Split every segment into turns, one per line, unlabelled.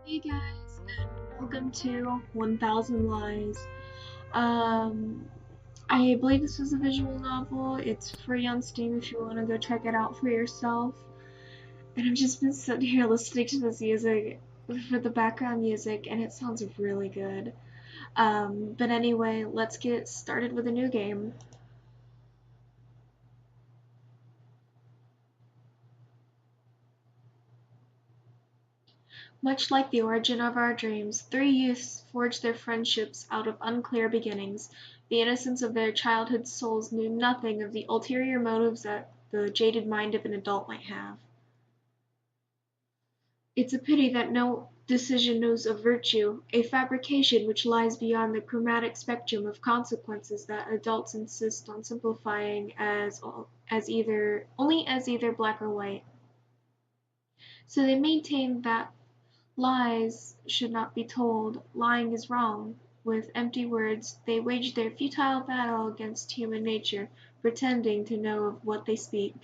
Hey guys, and welcome to 1000 Lies. Um, I believe this was a visual novel. It's free on Steam if you want to go check it out for yourself. And I've just been sitting here listening to this music for the background music, and it sounds really good. But anyway, let's get started with a new game. Much like the origin of our dreams, three youths forged their friendships out of unclear beginnings. The innocence of their childhood souls knew nothing of the ulterior motives that the jaded mind of an adult might have. It's a pity that no decision knows of virtue, a fabrication which lies beyond the chromatic spectrum of consequences that adults insist on simplifying as either only as either black or white. So they maintain that lies should not be told, lying is wrong. With empty words they wage their futile battle against human nature, pretending to know of what they speak.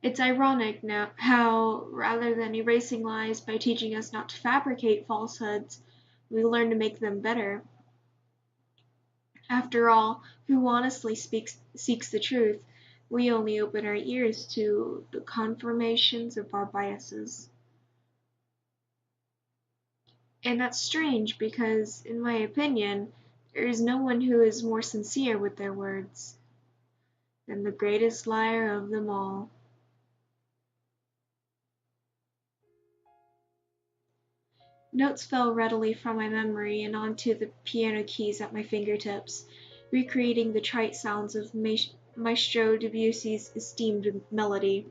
It's ironic now how, rather than erasing lies by teaching us not to fabricate falsehoods, we learn to make them better. After all, who honestly seeks the truth? We only open our ears to the confirmations of our biases. And that's strange because, in my opinion, there is no one who is more sincere with their words than the greatest liar of them all. Notes fell readily from my memory and onto the piano keys at my fingertips, recreating the trite sounds of Maestro Debussy's esteemed melody.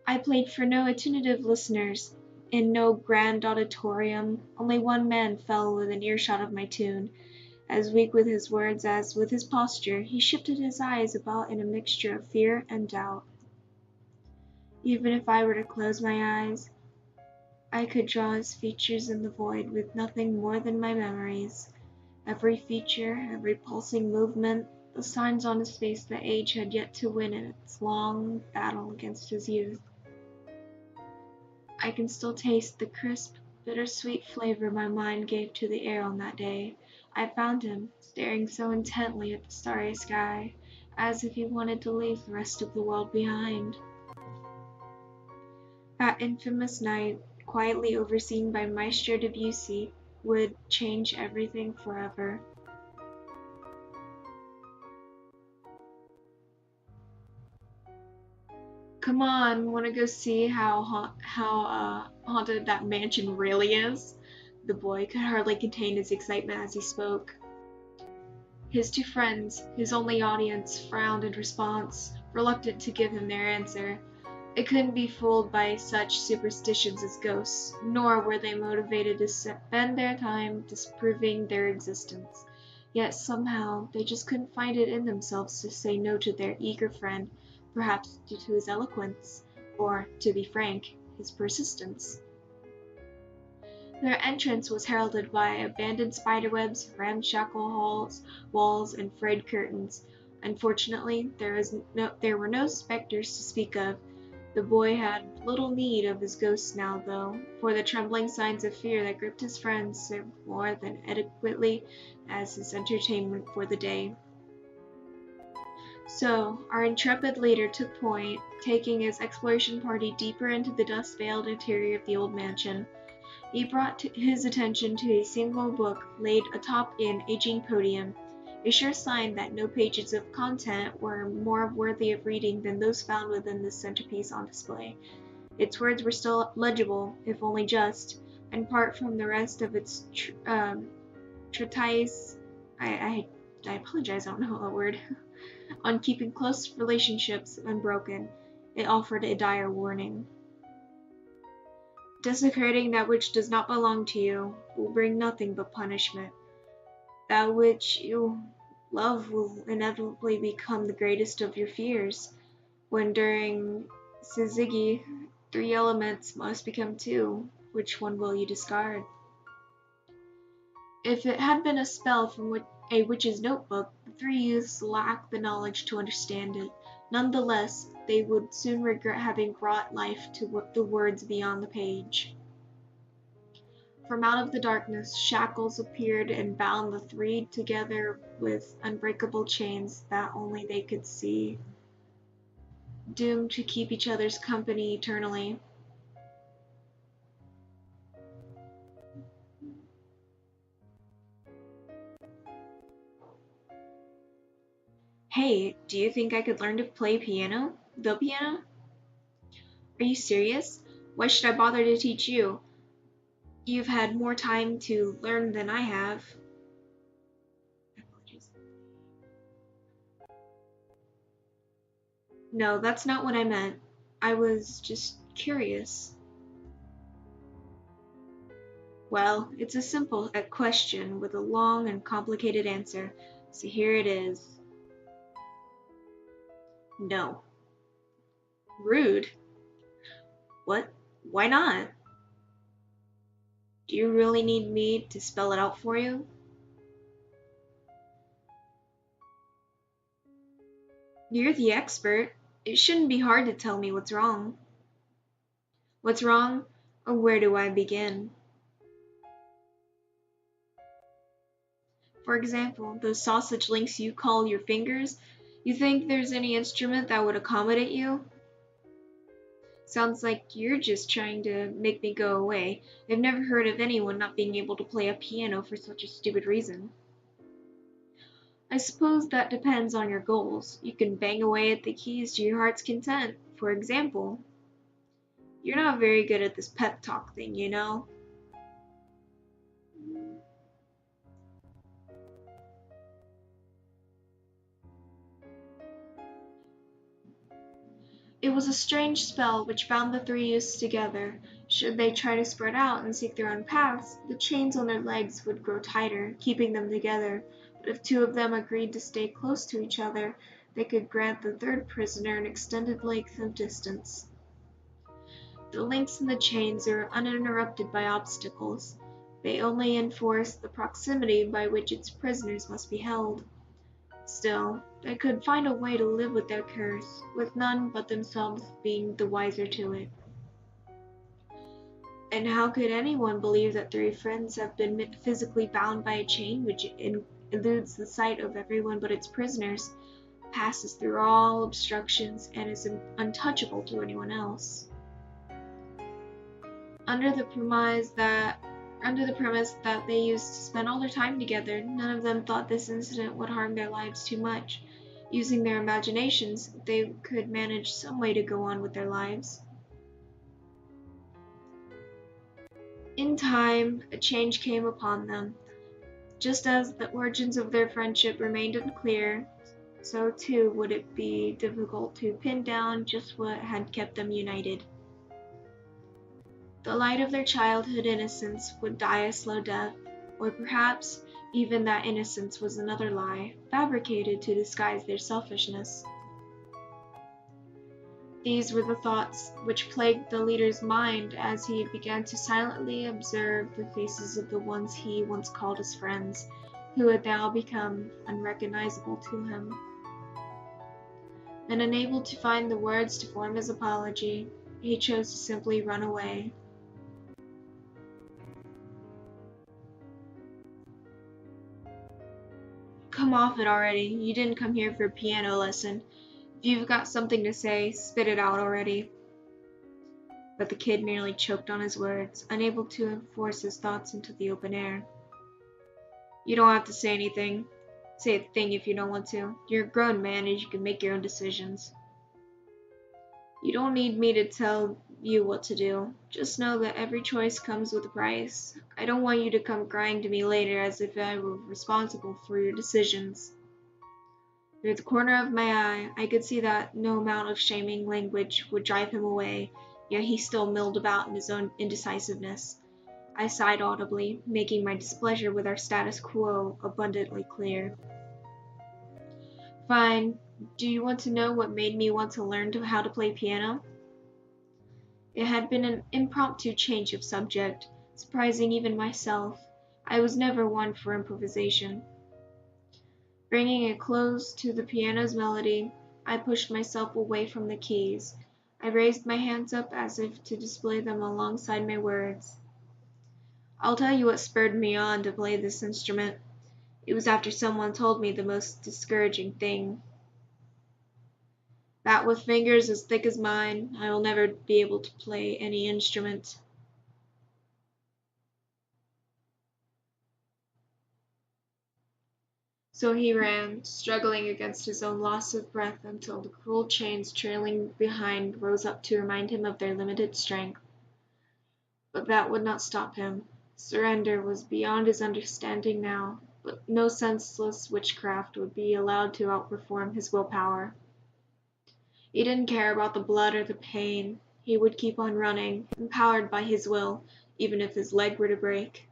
I played for no attentive listeners, in no grand auditorium. Only one man fell within earshot of my tune. As weak with his words as with his posture, he shifted his eyes about in a mixture of fear and doubt. Even if I were to close my eyes, I could draw his features in the void with nothing more than my memories. Every feature, every pulsing movement, the signs on his face that age had yet to win in its long battle against his youth. I can still taste the crisp, bittersweet flavor my mind gave to the air on that day. I found him, staring so intently at the starry sky, as if he wanted to leave the rest of the world behind. That infamous night, quietly overseen by Maestro Debussy, would change everything forever. Come on, wanna go see how haunted that mansion really is? The boy could hardly contain his excitement as he spoke. His two friends, his only audience, frowned in response, reluctant to give him their answer. They couldn't be fooled by such superstitions as ghosts, nor were they motivated to spend their time disproving their existence. Yet somehow they just couldn't find it in themselves to say no to their eager friend, perhaps due to his eloquence, or, to be frank, his persistence. Their entrance was heralded by abandoned spiderwebs, ramshackle halls, walls, and frayed curtains. Unfortunately, there were no specters to speak of. The boy had little need of his ghosts now, though, for the trembling signs of fear that gripped his friends served more than adequately as his entertainment for the day. So, our intrepid leader took point, taking his exploration party deeper into the dust-veiled interior of the old mansion. He brought his attention to a single book laid atop an aging podium, a sure sign that no pages of content were more worthy of reading than those found within this centerpiece on display. Its words were still legible, if only just, and apart from the rest of its treatise, I apologize, I don't know that word, on keeping close relationships unbroken, it offered a dire warning. Desecrating that which does not belong to you will bring nothing but punishment. That which you love will inevitably become the greatest of your fears. When during syzygy, three elements must become two, which one will you discard? If it had been a spell from a witch's notebook, the three youths lacked the knowledge to understand it. Nonetheless, they would soon regret having brought life to the words beyond the page. From out of the darkness, shackles appeared and bound the three together with unbreakable chains that only they could see, doomed to keep each other's company eternally. Hey, do you think I could learn to play piano? The piano? Are you serious? Why should I bother to teach you? You've had more time to learn than I have. No, that's not what I meant. I was just curious. Well, it's a simple question with a long and complicated answer, so here it is. No. Rude? What? Why not? Do you really need me to spell it out for you? You're the expert. It shouldn't be hard to tell me what's wrong. What's wrong? Or where do I begin? For example, those sausage links you call your fingers, you think there's any instrument that would accommodate you? Sounds like you're just trying to make me go away. I've never heard of anyone not being able to play a piano for such a stupid reason. I suppose that depends on your goals. You can bang away at the keys to your heart's content. For example, you're not very good at this pep talk thing, you know? It was a strange spell which bound the three youths together. Should they try to spread out and seek their own paths, the chains on their legs would grow tighter, keeping them together. But if two of them agreed to stay close to each other, they could grant the third prisoner an extended length of distance. The links in the chains are uninterrupted by obstacles. They only enforce the proximity by which its prisoners must be held. Still, they could find a way to live with their curse, with none but themselves being the wiser to it. And how could anyone believe that three friends have been physically bound by a chain which eludes the sight of everyone but its prisoners, passes through all obstructions, and is untouchable to anyone else? Under the premise that they used to spend all their time together, none of them thought this incident would harm their lives too much. Using their imaginations, they could manage some way to go on with their lives. In time, a change came upon them. Just as the origins of their friendship remained unclear, so too would it be difficult to pin down just what had kept them united. The light of their childhood innocence would die a slow death, or perhaps even that innocence was another lie, fabricated to disguise their selfishness. These were the thoughts which plagued the leader's mind as he began to silently observe the faces of the ones he once called his friends, who had now become unrecognizable to him. And unable to find the words to form his apology, he chose to simply run away. Come off it already. You didn't come here for a piano lesson. If you've got something to say, spit it out already. But the kid merely choked on his words, unable to force his thoughts into the open air. You don't have to say anything. Say a thing if you don't want to. You're a grown man and you can make your own decisions. You don't need me to tell you what to do. Just know that every choice comes with a price. I don't want you to come crying to me later as if I were responsible for your decisions. Through the corner of my eye, I could see that no amount of shaming language would drive him away, yet he still milled about in his own indecisiveness. I sighed audibly, making my displeasure with our status quo abundantly clear. Fine. Do you want to know what made me want to learn how to play piano? It had been an impromptu change of subject, surprising even myself. I was never one for improvisation. Bringing it close to the piano's melody, I pushed myself away from the keys. I raised my hands up as if to display them alongside my words. I'll tell you what spurred me on to play this instrument. It was after someone told me the most discouraging thing. That with fingers as thick as mine, I will never be able to play any instrument. So he ran, struggling against his own loss of breath until the cruel chains trailing behind rose up to remind him of their limited strength. But that would not stop him. Surrender was beyond his understanding now, but no senseless witchcraft would be allowed to outperform his willpower. He didn't care about the blood or the pain. He would keep on running, empowered by his will, even if his leg were to break.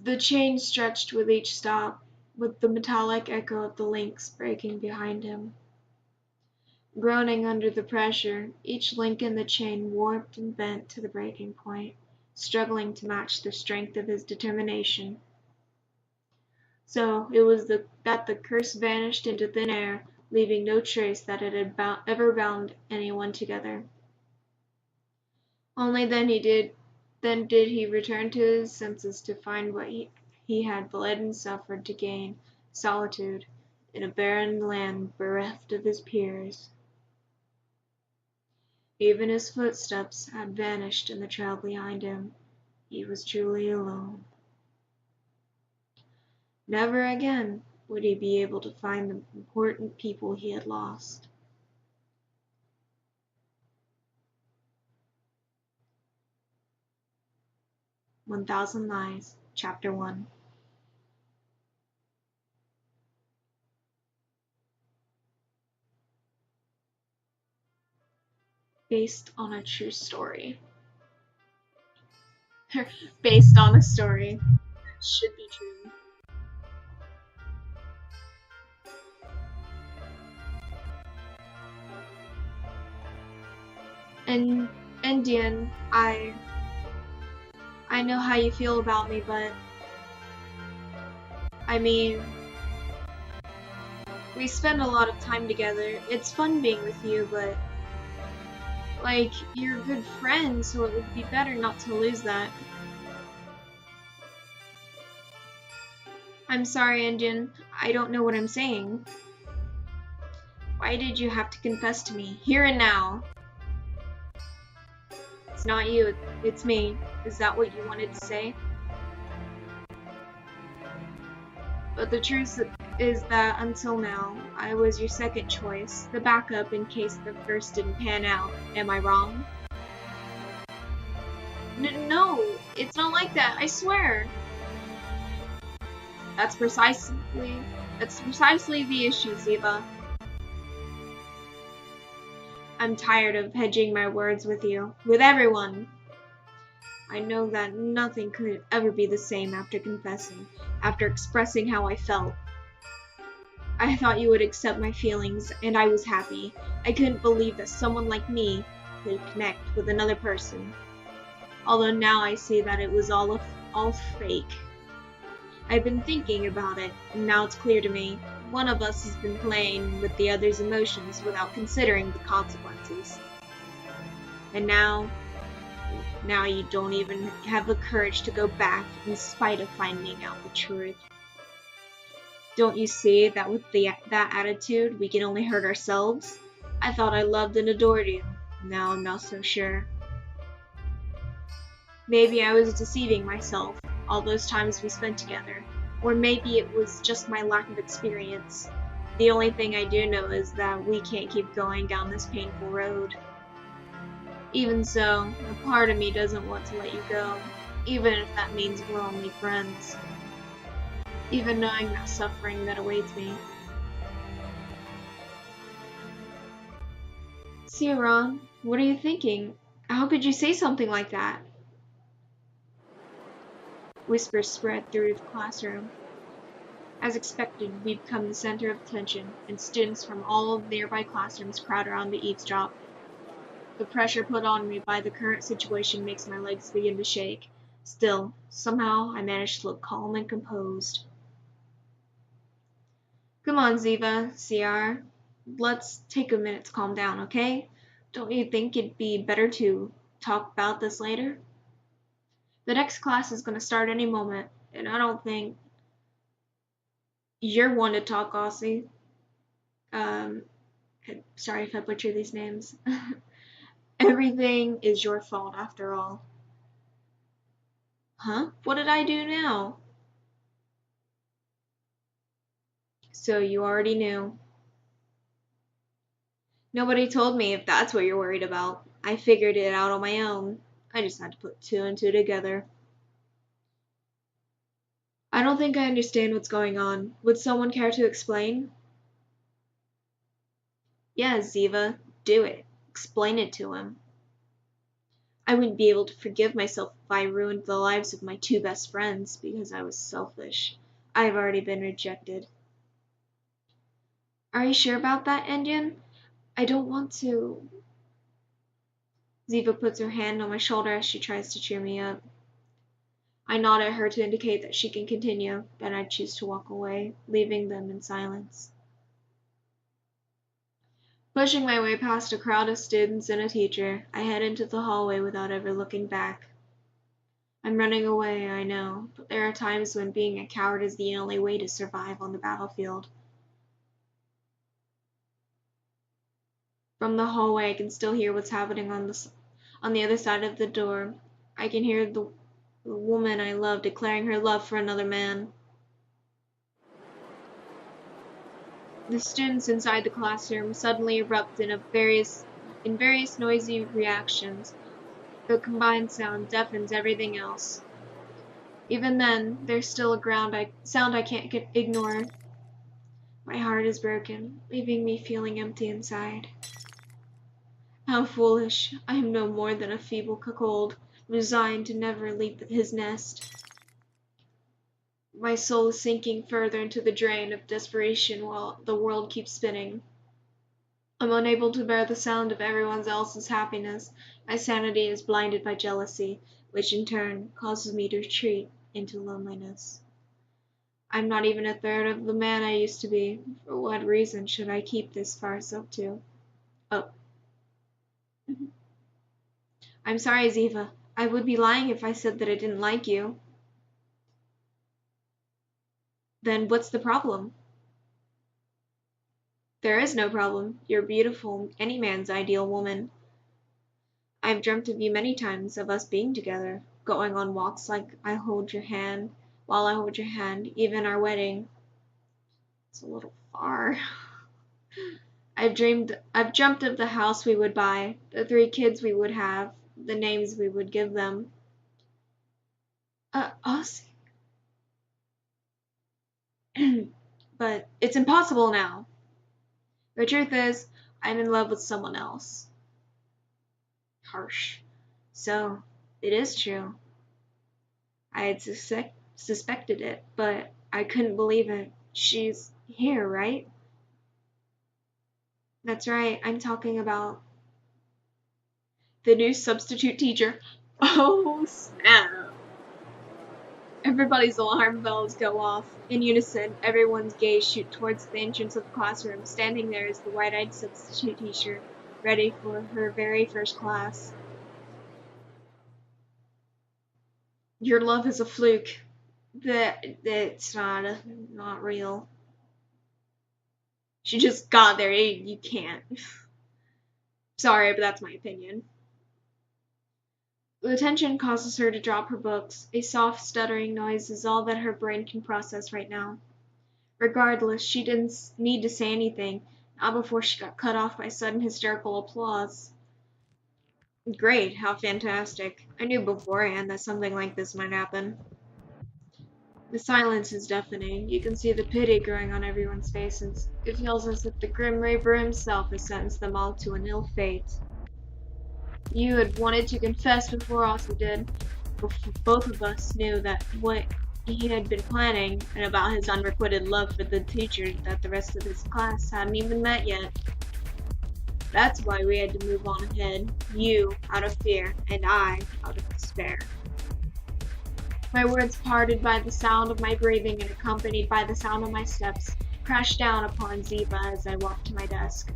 The chain stretched with each stop, with the metallic echo of the links breaking behind him. Groaning under the pressure, each link in the chain warped and bent to the breaking point, struggling to match the strength of his determination. So it was that the curse vanished into thin air, leaving no trace that it had ever bound anyone together. Only then did he return to his senses to find what he had bled and suffered to gain, solitude, in a barren land bereft of his peers. Even his footsteps had vanished in the trail behind him. He was truly alone. Never again would he be able to find the important people he had lost. 1000 Lies, Chapter 1. Based on a true story. Based on a story. Should be true. And Indian, I know how you feel about me, but I mean, we spend a lot of time together. It's fun being with you, but like, you're a good friend, so it would be better not to lose that. I'm sorry, Indian. I don't know what I'm saying. Why did you have to confess to me, here and now? It's not you, it's me. Is that what you wanted to say? But the truth is that until now, I was your second choice, the backup in case the first didn't pan out. Am I wrong? No, it's not like that, I swear. That's precisely the issue, Ziva. I'm tired of hedging my words with you, with everyone. I know that nothing could ever be the same after confessing, after expressing how I felt. I thought you would accept my feelings, and I was happy. I couldn't believe that someone like me could connect with another person. Although now I see that it was all fake. I've been thinking about it, and now it's clear to me. One of us has been playing with the other's emotions without considering the consequences. And now you don't even have the courage to go back in spite of finding out the truth. Don't you see that with that attitude, we can only hurt ourselves? I thought I loved and adored you. Now I'm not so sure. Maybe I was deceiving myself all those times we spent together. Or maybe it was just my lack of experience. The only thing I do know is that we can't keep going down this painful road. Even so, a part of me doesn't want to let you go, even if that means we're only friends. Even knowing that suffering that awaits me. Siran, what are you thinking? How could you say something like that? Whispers spread through the classroom. As expected, we become the center of attention, and students from all of the nearby classrooms crowd around to eavesdrop. The pressure put on me by the current situation makes my legs begin to shake. Still, somehow I manage to look calm and composed. Come on, Ziva, CR. Let's take a minute to calm down, okay? Don't you think it'd be better to talk about this later? The next class is gonna start any moment, and I don't think you're one to talk, Aussie. Um, sorry if I butcher these names. Everything is your fault after all. Huh? What did I do now? So you already knew. Nobody told me if that's what you're worried about. I figured it out on my own. I just had to put two and two together. I don't think I understand what's going on. Would someone care to explain? Yeah, Ziva, do it. Explain it to him. I wouldn't be able to forgive myself if I ruined the lives of my two best friends because I was selfish. I've already been rejected. Are you sure about that, Indian? I don't want to. Ziva puts her hand on my shoulder as she tries to cheer me up. I nod at her to indicate that she can continue, then I choose to walk away, leaving them in silence. Pushing my way past a crowd of students and a teacher, I head into the hallway without ever looking back. I'm running away, I know, but there are times when being a coward is the only way to survive on the battlefield. From the hallway, I can still hear what's happening on the other side of the door. I can hear the woman I love declaring her love for another man. The students inside the classroom suddenly erupt in various noisy reactions. The combined sound deafens everything else. Even then, there's still a sound I can't ignore. My heart is broken, leaving me feeling empty inside. How foolish. I am no more than a feeble cuckold, resigned to never leave his nest. My soul is sinking further into the drain of desperation while the world keeps spinning. I'm unable to bear the sound of everyone else's happiness. My sanity is blinded by jealousy, which in turn causes me to retreat into loneliness. I'm not even a third of the man I used to be. For what reason should I keep this farce up to? Oh. I'm sorry, Ziva. I would be lying if I said that I didn't like you. Then what's the problem? There is no problem. You're beautiful, any man's ideal woman. I've dreamt of you many times, of us being together, going on walks while I hold your hand, even our wedding. It's a little far. I've dreamt of the house we would buy, the 3 kids we would have, the names we would give them. Us? But it's impossible now. The truth is, I'm in love with someone else. Harsh. So, it is true. I had suspected it, but I couldn't believe it. She's here, right? That's right, I'm talking about the new substitute teacher. Oh, snap. Everybody's alarm bells go off. In unison, everyone's gaze shoot towards the entrance of the classroom. Standing there is the wide-eyed substitute teacher, ready for her very first class. Your love is a fluke. That's not real. She just got there. You can't. Sorry, but that's my opinion. The tension causes her to drop her books. A soft, stuttering noise is all that her brain can process right now. Regardless, she didn't need to say anything, not before she got cut off by sudden hysterical applause. Great, how fantastic. I knew beforehand that something like this might happen. The silence is deafening. You can see the pity growing on everyone's faces. It feels as if the Grim Reaper himself has sentenced them all to an ill fate. You had wanted to confess before Aussie did. Both of us knew that what he had been planning, and about his unrequited love for the teacher that the rest of his class hadn't even met yet. That's why we had to move on ahead. You, out of fear, and I, out of despair. My words parted by the sound of my breathing and accompanied by the sound of my steps. crashed down upon Ziva as I walked to my desk.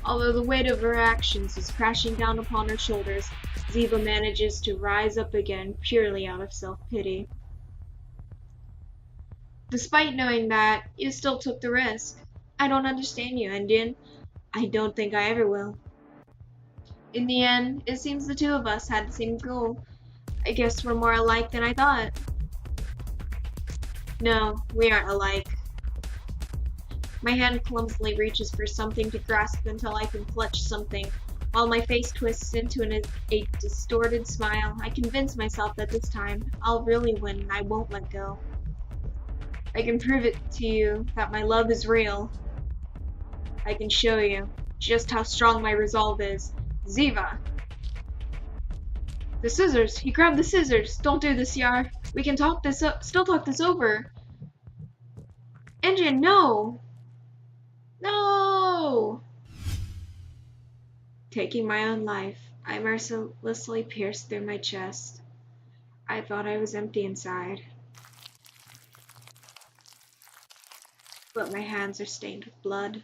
Although the weight of her actions is crashing down upon her shoulders, Ziva manages to rise up again purely out of self-pity. Despite knowing that, you still took the risk. I don't understand you, Indian. I don't think I ever will. In the end, it seems the two of us had the same goal. I guess we're more alike than I thought. No, we aren't alike. My hand clumsily reaches for something to grasp until I can clutch something. While my face twists into a distorted smile, I convince myself that this time, I'll really win and I won't let go. I can prove it to you that my love is real. I can show you just how strong my resolve is. Ziva! The scissors! He grabbed the scissors! Don't do this, Yar! We can still talk this over! Engine, no! No! Taking my own life, I mercilessly pierced through my chest. I thought I was empty inside. But my hands are stained with blood.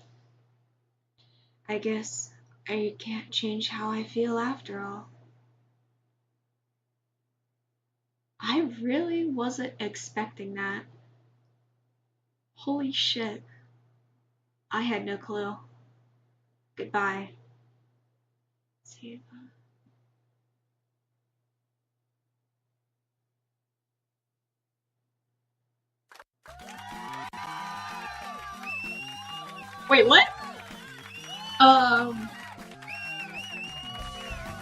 I guess I can't change how I feel after all. I really wasn't expecting that. Holy shit. I had no clue. Goodbye. See you. Wait, what?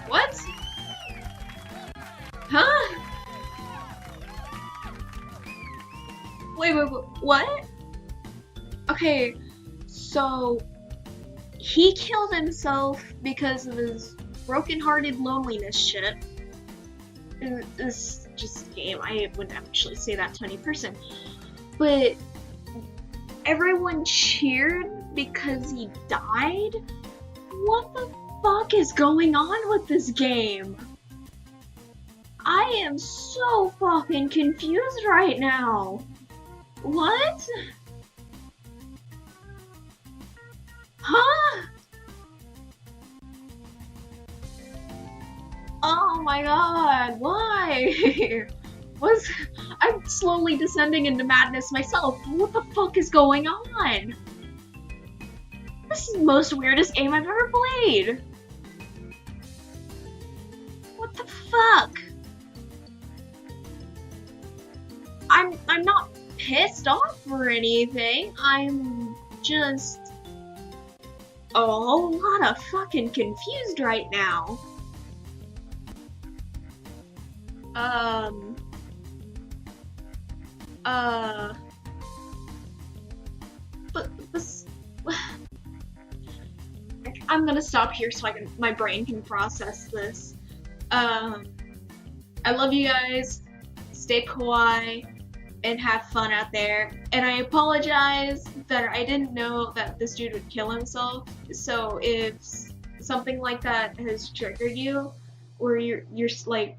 What? Huh? Wait, what? Okay, so he killed himself because of his broken-hearted loneliness shit. This just game, I wouldn't actually say that to any person. But everyone cheered because he died? What the fuck is going on with this game? I am so fucking confused right now. What? Huh? Oh my god, why? I'm slowly descending into madness myself. What the fuck is going on? This is the most weirdest game I've ever played. What the fuck? I'm not pissed off or anything. I'm just a whole lot of fucking confused right now. But this, I'm gonna stop here so my brain can process this. I love you guys. Stay kawaii and have fun out there. And I apologize that I didn't know that this dude would kill himself. So if something like that has triggered you, or you're like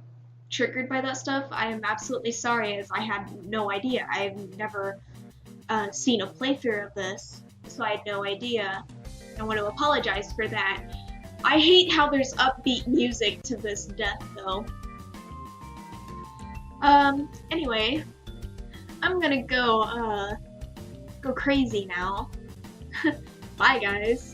triggered by that stuff, I am absolutely sorry, as I had no idea. I've never seen a playthrough of this, so I had no idea. I want to apologize for that. I hate how there's upbeat music to this death, though. Anyway, I'm gonna go crazy now. Bye, guys.